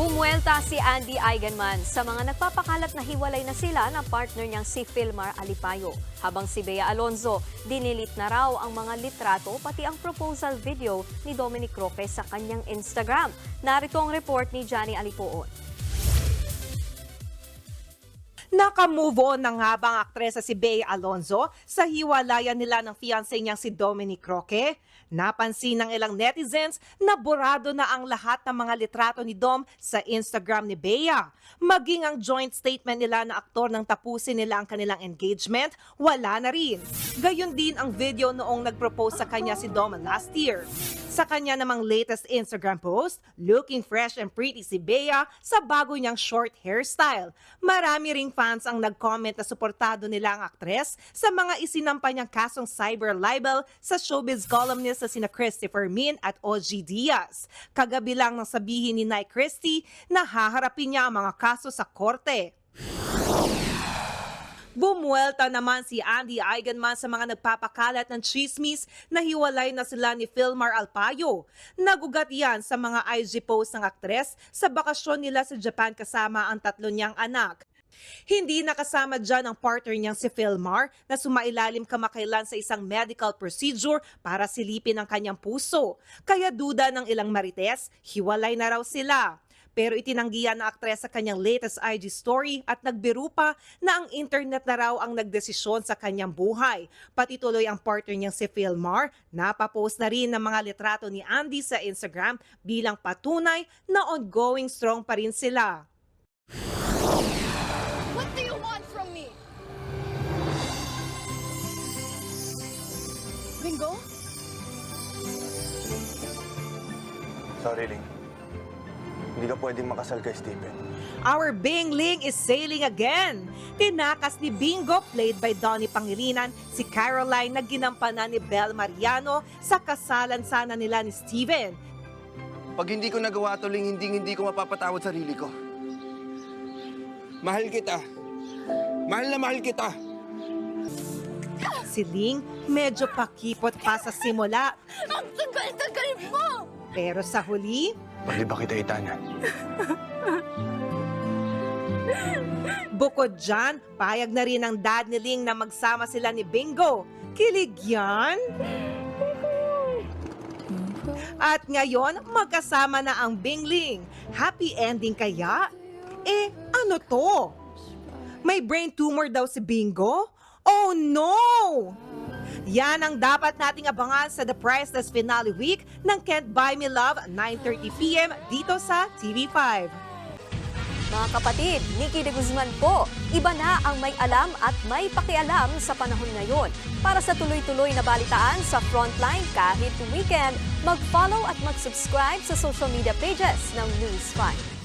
Bumuelta si Andy Eigenman sa mga nagpapakalat na hiwalay na sila ng partner niyang si Filmar Alipayo. Habang si Bea Alonzo, dinilit na raw ang mga litrato pati ang proposal video ni Dominic Roque sa kanyang Instagram. Narito ang report ni Johnny Alipoon. Naka-move on na nga ba ang aktresa si Bea Alonzo sa hiwalayan nila ng fiancé niyang si Dominic Roque? Napansin ng ilang netizens na borado na ang lahat ng mga litrato ni Dom sa Instagram ni Bea. Maging ang joint statement nila na aktor nang tapusin nila ang kanilang engagement, wala na rin. Gayon din ang video noong nagpropose sa kanya si Dom last year. Sa kanya namang latest Instagram post, looking fresh and pretty si Bea sa bago niyang short hairstyle. Marami ring fans ang nag-comment na suportado nila ang aktres sa mga isinampa niyang kasong cyber libel sa showbiz columnist na sina Christopher Min at OG Diaz. Kagabi lang nang sabihin ni Nay Christie na haharapin niya ang mga kaso sa korte. Bumuelta naman si Andy Eigenman sa mga nagpapakalat ng chismis na hiwalay na sila ni Filmar Alipayo. Nagugat yan sa mga IG post ng aktres sa bakasyon nila sa Japan kasama ang tatlo niyang anak. Hindi nakasama dyan ang partner niyang si Filmar na sumailalim kamakailan sa isang medical procedure para silipin ang kanyang puso. Kaya duda ng ilang marites, hiwalay na raw sila. Pero itinanggihan ng aktres sa kanyang latest IG story at nagbiru pa na ang internet na raw ang nagdesisyon sa kanyang buhay. Pati tuloy ang partner niyang si Filmar, napapost na rin ng mga litrato ni Andy sa Instagram bilang patunay na ongoing strong pa rin sila. What do you want from me? Bingo? Sorry, Ling. Hindi ka pwedeng makasal kay Stephen. Our Bing Ling is sailing again. Tinakas ni Bingo, played by Donnie Pangilinan, si Caroline na ginampanan ni Bel Mariano sa kasalan sana nila ni Steven. Pag hindi ko nagawa to, Ling, hindi ko mapapatawad sarili ko. Mahal kita. Mahal na mahal kita. Si Ling medyo pakipot pa sa simula. Ang tagal-tagal mo! Pero sa huli, Pwede ba kita itanan? bukod dyan, payag na rin ang dad ni Ling na magsama sila ni Bingo. Kilig yan? At ngayon, magkasama na ang Bingling. Happy ending kaya? Eh, ano to? May brain tumor daw si Bingo? Oh no! Yan ang dapat nating abangan sa The Priceless Finale Week ng Can't Buy Me Love 9:30 p.m. dito sa TV5. Mga kapatid, Nikki de Guzman po. Iba na ang may alam at may pakialam sa panahon ngayon. Para sa tuloy-tuloy na balitaan sa Frontline kahit weekend, mag-follow at mag-subscribe sa social media pages ng News 5.